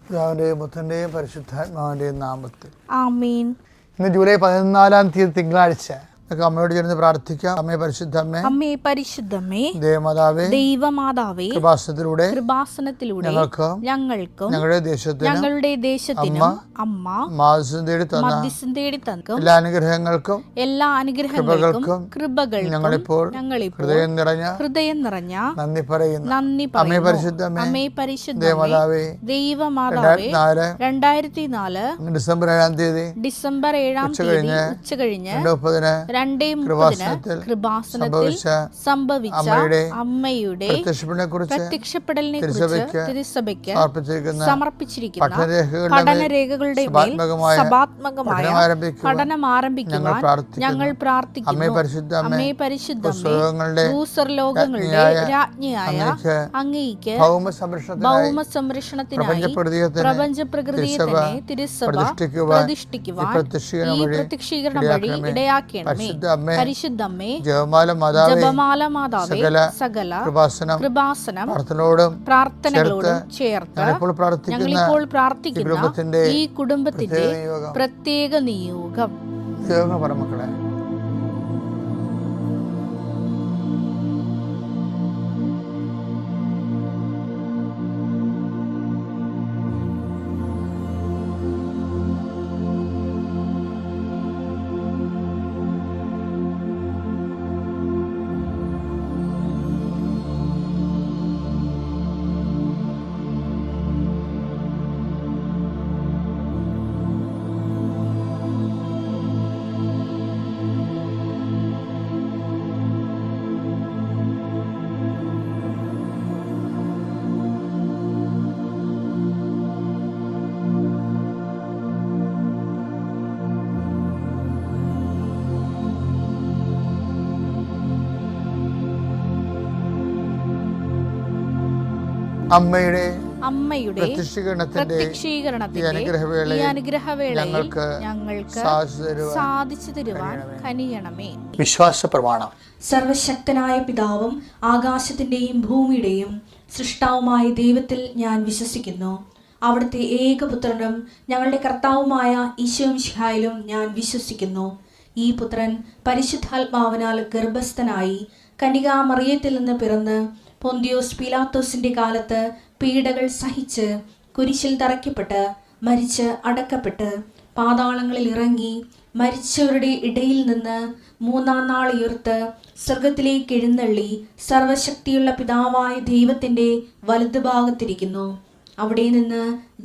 പിതാവിന്റെയും പുത്രന്റെയും പരിശുദ്ധാത്മാവിന്റെയും നാമത്തിൽ ആമേൻ. ഇന്ന് ജൂലൈ 14 തിങ്കളാഴ്ച. അമ്മയോട് ചേർന്ന് പ്രാർത്ഥിക്കാം. അമ്മേ പരിശുദ്ധമ്മേ, അമ്മേ പരിശുദ്ധമ്മേ, ദൈവമാതാവേ, കൃപാസനത്തിലൂടെ ഞങ്ങൾക്കും ഞങ്ങളുടെ ദേശത്തിനും അമ്മ മധ്യസ്ഥം തേടി തന്ന എല്ലാ അനുഗ്രഹങ്ങൾക്കും കൃപകൾക്കും ഞങ്ങളിപ്പോൾ ഹൃദയം നിറഞ്ഞ നന്ദി പറയുന്നു. അമ്മേ പരിശുദ്ധമ്മേ, ദൈവമാതാവേ, 2004 ഡിസംബർ 7 ഉച്ചകഴിഞ്ഞ് 2:30 കൃപാസനത്തിൽ സംഭവിച്ച അമ്മയുടെ പ്രത്യക്ഷപ്പെടലിനെ കുറിച്ച് തിരുസഭയ്ക്ക് സമർപ്പിച്ചിരിക്കുന്ന പഠനരേഖകളുടെ മേൽ സഭാത്മകമായ പഠനം ആരംഭിക്കുവാൻ ഞങ്ങൾ പ്രാർത്ഥിക്കുന്നു. അമ്മേ പരിശുദ്ധമ്മേ, ഭൂസ്വർലോകങ്ങളുടെ രാജ്ഞിയായ അങ്ങേയ്ക്ക് ഭൗമസംരക്ഷണത്തിനായി പ്രപഞ്ച പ്രകൃതിയെ തന്നെ തിരുസഭ പ്രതിഷ്ഠിക്കുവാൻ ഈ പ്രത്യക്ഷീകരണം വഴി ഇടയാക്കണമേ. പരിശുദ്ധമ്മേ, ജപമാല മാതാവേ, സകല കൃപാസനം പ്രാർത്ഥനകളോടും ചേർത്ത് ഞങ്ങളിപ്പോൾ പ്രാർത്ഥിക്കുന്ന ഈ കുടുംബത്തിന്റെ പ്രത്യേക നിയോഗം. മക്കളെ, അമ്മയുടെ പ്രത്യക്ഷീകരണത്തിന്റെ അനുഗ്രഹവേളയിൽ ഞങ്ങൾക്ക് സാധിച്ചു തരുവാൻ കനിയണമേ. വിശ്വാസ പ്രമാണം. സർവശക്തനായ പിതാവും ആകാശത്തിന്റെയും ഭൂമിയുടെയും സൃഷ്ടാവുമായ ദൈവത്തിൽ ഞാൻ വിശ്വസിക്കുന്നു. അവിടുത്തെ ഏകപുത്രനും ഞങ്ങളുടെ കർത്താവുമായ ഈശോമിശിഹായിലും ഞാൻ വിശ്വസിക്കുന്നു. ഈ പുത്രൻ പരിശുദ്ധാത്മാവിനാൽ ഗർഭസ്ഥനായി കന്യകാമറിയത്തിൽ നിന്ന് പിറന്ന് പൊന്തിയോസ് പീലാത്തോസിന്റെ കാലത്ത് പീഡകൾ സഹിച്ച് കുരിശിൽ തറയ്ക്കപ്പെട്ട് മരിച്ച് അടക്കപ്പെട്ട് പാതാളങ്ങളിൽ ഇറങ്ങി മരിച്ചവരുടെ ഇടയിൽ നിന്ന് 3-ാം നാൾ ഉയർത്ത് സ്വർഗത്തിലേക്ക് എഴുന്നള്ളി സർവശക്തിയുള്ള പിതാവായ ദൈവത്തിന്റെ വലതുഭാഗത്തിരിക്കുന്നു. അവിടെ നിന്ന്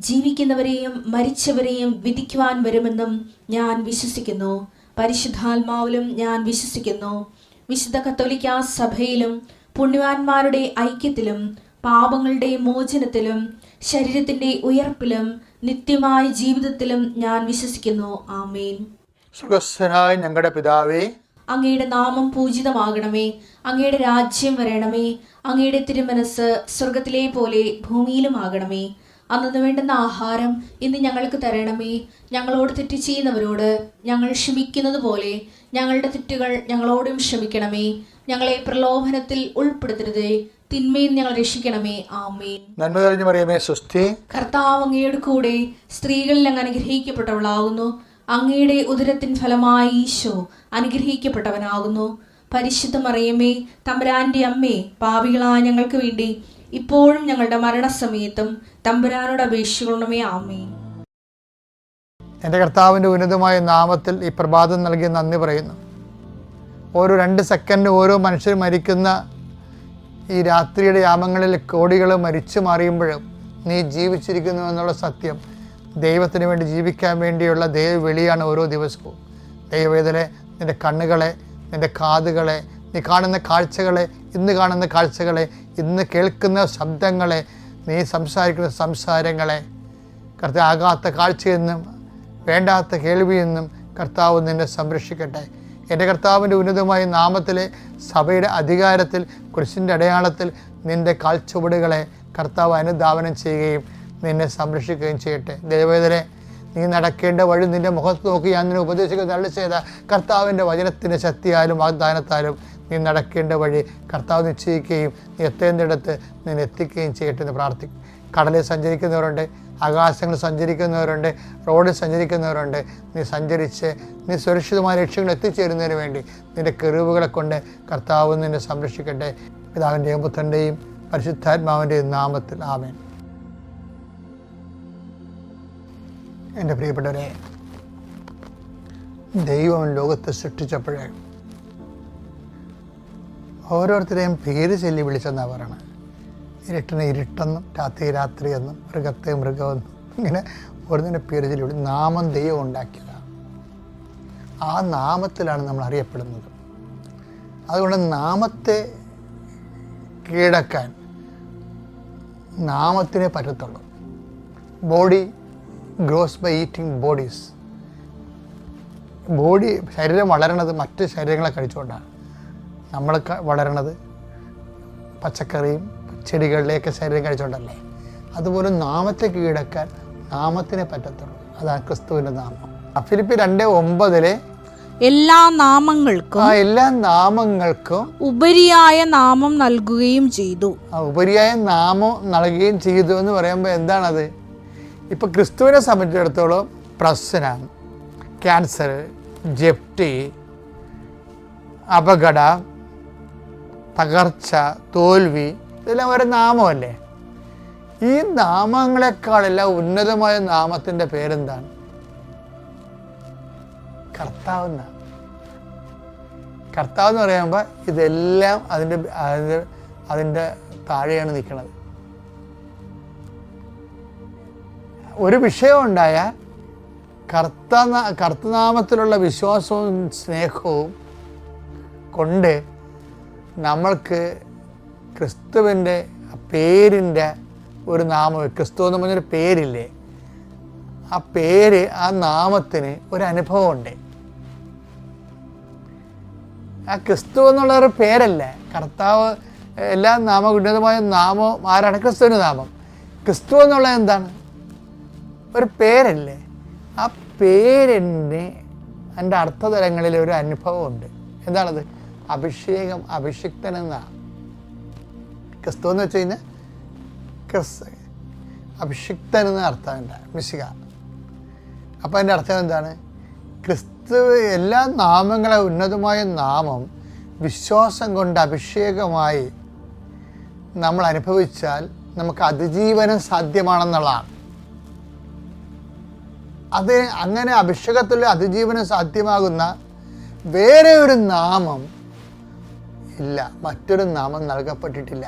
ജീവിക്കുന്നവരെയും മരിച്ചവരെയും വിധിക്കുവാൻ വരുമെന്നും ഞാൻ വിശ്വസിക്കുന്നു. പരിശുദ്ധാത്മാവിലും ഞാൻ വിശ്വസിക്കുന്നു. വിശുദ്ധ കത്തോലിക്കാ സഭയിലും പുണ്യവാന്മാരുടെ ഐക്യത്തിലും പാപങ്ങളുടെ മോചനത്തിലും ശരീരത്തിന്റെ ഉയർപ്പിലും നിത്യമായ ജീവിതത്തിലും ഞാൻ വിശ്വസിക്കുന്നു. ആമേൻ. സ്വർഗ്ഗസ്ഥനായ ഞങ്ങളുടെ പിതാവേ, അങ്ങയുടെ നാമം പൂജിതമാകണമേ. അങ്ങയുടെ രാജ്യം വരണമേ. അങ്ങയുടെ തിരുമനസ് സ്വർഗത്തിലെ പോലെ ഭൂമിയിലുമാകണമേ. അന്നു വേണ്ടുന്ന ആഹാരം ഇന്ന് ഞങ്ങൾക്ക് തരണമേ. ഞങ്ങളോട് തെറ്റ് ചെയ്യുന്നവരോട് ഞങ്ങൾ ക്ഷമിക്കുന്നത് പോലെ ഞങ്ങളുടെ തെറ്റുകൾ ഞങ്ങളോടും ക്ഷമിക്കണമേ. ഞങ്ങളെ പ്രലോഭനത്തിൽ ഉൾപ്പെടുത്തരുതേ, തിന്മയിൽ ഞങ്ങൾ രക്ഷിക്കണമേ. ആമേൻ. നന്മ നിറഞ്ഞ മറിയമേ, സ്വസ്തി. കർത്താവ് അങ്ങയുടെ കൂടെ സ്ത്രീകളിൽ അങ്ങ് അനുഗ്രഹിക്കപ്പെട്ടവളാകുന്നു. അങ്ങയുടെ ഉദരത്തിൻ ഫലമായി ഈശോ അനുഗ്രഹിക്കപ്പെട്ടവനാകുന്നു. പരിശുദ്ധ മറിയമേ, തമ്പുരാന്റെ അമ്മേ, പാപികളായ ഞങ്ങൾക്ക് വേണ്ടി ഇപ്പോഴും ഞങ്ങളുടെ മരണസമയത്തും തമ്പുരാനോട് അപേക്ഷിക്കണമേ. ആമേൻ. എൻ്റെ കർത്താവിൻ്റെ ഉന്നതമായ നാമത്തിൽ ഈ പ്രഭാതം നൽകി നന്ദി പറയുന്നു. ഓരോ 2 സെക്കൻഡ് ഓരോ മനുഷ്യർ മരിക്കുന്ന ഈ രാത്രിയുടെ യാമങ്ങളിൽ കോടികൾ മരിച്ചു മാറിയുമ്പോഴും നീ ജീവിച്ചിരിക്കുന്നു എന്നുള്ള സത്യം, ദൈവത്തിന് വേണ്ടി ജീവിക്കാൻ വേണ്ടിയുള്ള ദൈവവിളിയാണ് ഓരോ ദിവസവും. ദൈവവേദനെ, നിൻ്റെ കണ്ണുകളെ, നിൻ്റെ കാതുകളെ, നീ കാണുന്ന കാഴ്ചകളെ, ഇന്ന് കാണുന്ന കാഴ്ചകളെ, ഇന്ന് കേൾക്കുന്ന ശബ്ദങ്ങളെ, നീ സംസാരിക്കുന്ന സംസാരങ്ങളെ, കർത്താവ് ആകാത്ത കാഴ്ചയെന്നും വേണ്ടാത്ത കേൾവിയെന്നും കർത്താവ് നിന്നെ സംരക്ഷിക്കട്ടെ. എൻ്റെ കർത്താവിൻ്റെ ഉന്നതമായ നാമത്തിലെ സഭയുടെ അധികാരത്തിൽ കുരിശിൻ്റെ അടയാളത്തിൽ നിൻ്റെ കാൽച്ചുവടുകളെ കർത്താവ് അനുധാവനം ചെയ്യുകയും നിന്നെ സംരക്ഷിക്കുകയും ചെയ്യട്ടെ. ദൈവവേദനെ, നീ നടക്കേണ്ട വഴി നിൻ്റെ മുഖത്ത് നോക്കി ഞാൻ നിന്നെ ഉപദേശിക്കുന്ന തള്ളി ചെയ്ത കർത്താവിൻ്റെ വചനത്തിൻ്റെ ശക്തിയാലും വാഗ്ദാനത്താലും നീ നടക്കേണ്ട വഴി കർത്താവ് നിശ്ചയിക്കുകയും നീ എത്തേണ്ടിടത്ത് നിന്നെ എത്തിക്കുകയും ചെയ്യട്ടെ എന്ന് പ്രാർത്ഥിക്കും. കടലിൽ സഞ്ചരിക്കുന്നവരുണ്ട്, ആകാശങ്ങളിൽ സഞ്ചരിക്കുന്നവരുണ്ട്, റോഡിൽ സഞ്ചരിക്കുന്നവരുണ്ട്. നീ സഞ്ചരിച്ച് നീ സുരക്ഷിതമായ ലക്ഷ്യങ്ങൾ എത്തിച്ചേരുന്നതിന് വേണ്ടി നിൻ്റെ കെറൂബുകളെ കൊണ്ട് കർത്താവ് നിന്നെ സംരക്ഷിക്കട്ടെ. പിതാവിൻ്റെയും പുത്രൻ്റെയും പരിശുദ്ധാത്മാവിൻ്റെയും നാമത്തിൽ ആമേൻ. എൻ്റെ പ്രിയപ്പെട്ടവരെ, ദൈവം ലോകത്തെ സൃഷ്ടിച്ചപ്പോഴേ ഓരോരുത്തരെയും പേര് ചൊല്ലി വിളിച്ചെന്നാണ് പറയണത്. ഇരുട്ടിനെ ഇരുട്ടെന്നും രാത്രി രാത്രിയെന്നും മൃഗത്തെ മൃഗമെന്നും ഇങ്ങനെ ഓരോന്നിൻ്റെ പേര് ചൊല്ലി വിളി. നാമം ദൈവം ഉണ്ടാക്കിയതാണ്. ആ നാമത്തിലാണ് നമ്മൾ അറിയപ്പെടുന്നത്. അതുകൊണ്ട് നാമത്തെ കീഴടക്കാൻ നാമത്തിനെ പറ്റത്തുള്ളൂ. Body grows by eating bodies. ശരീരം വളരണത് മറ്റ് ശരീരങ്ങളെ കഴിച്ചുകൊണ്ടാണ്. നമ്മൾ വളരണത് പച്ചക്കറിയും ചെടികളിലേക്ക് ശരീരം കഴിച്ചുകൊണ്ടല്ലേ. അതുപോലെ നാമത്തെ കീഴടക്കാൻ നാമത്തിനെ പറ്റത്തുള്ളൂ. അതാണ് ക്രിസ്തുവിൻ്റെ നാമം. ഫിലിപ്പി 2:9 എല്ലാ നാമങ്ങൾക്കും ഉപരിയായ നാമം നൽകുകയും ചെയ്തു. ഉപരിയായ നാമം നൽകുകയും ചെയ്തു എന്ന് പറയുമ്പോൾ എന്താണത്? ഇപ്പം ക്രിസ്തുവിനെ സംബന്ധിച്ചിടത്തോളം പ്രശ്നം, ക്യാൻസർ, ജപ്തി, അപകടം, തകർച്ച, തോൽവി ഇതെല്ലാം ഒരു നാമമല്ലേ. ഈ നാമങ്ങളെക്കാളെല്ലാം ഉന്നതമായ നാമത്തിൻ്റെ പേരെന്താണ്? കർത്താവ് എന്നാണ്. കർത്താവ് എന്ന് പറയുമ്പോൾ ഇതെല്ലാം അതിൻ്റെ താഴെയാണ് നിൽക്കുന്നത്. ഒരു വിഷയം ഉണ്ടായാൽ കർത്തനാമത്തിലുള്ള വിശ്വാസവും സ്നേഹവും കൊണ്ട് നമ്മൾക്ക് ക്രിസ്തുവിൻ്റെ പേരിൻ്റെ ഒരു നാമം, ക്രിസ്തു എന്ന് പറഞ്ഞൊരു പേരില്ലേ, ആ പേര്, ആ നാമത്തിന് ഒരു അനുഭവമുണ്ട്. ആ ക്രിസ്തു എന്നുള്ളൊരു പേരല്ലേ. കർത്താവ് എല്ലാ ഉന്നതമായ നാമം ആരാണ്? ക്രിസ്തുവിൻ്റെ നാമം. ക്രിസ്തു എന്നുള്ളത് എന്താണ്? ഒരു പേരല്ലേ. ആ പേരിന് എൻ്റെ അർത്ഥതലങ്ങളിൽ ഒരു അനുഭവമുണ്ട്. എന്താണത്? അഭിഷേകം, അഭിഷിക്തൻ എന്നാണ്. ക്രിസ്തു എന്ന് വെച്ച് കഴിഞ്ഞാൽ അഭിഷിക്തൻ എന്ന അർത്ഥം ഉണ്ട്, മിശിക. അപ്പോൾ അതിൻ്റെ അർത്ഥം എന്താണ്? ക്രിസ്തു എല്ലാ നാമങ്ങളെ ഉന്നതമായ നാമം വിശ്വാസം കൊണ്ട് അഭിഷേകമായി നമ്മൾ അനുഭവിച്ചാൽ നമുക്ക് അതിജീവനം സാധ്യമാണെന്നുള്ളതാണ്. അത് അങ്ങനെ അഭിഷേകത്തിൽ അതിജീവനം സാധ്യമാകുന്ന വേറെ ഒരു നാമം ഇല്ല, മറ്റൊരു നാമം നൽകപ്പെട്ടിട്ടില്ല.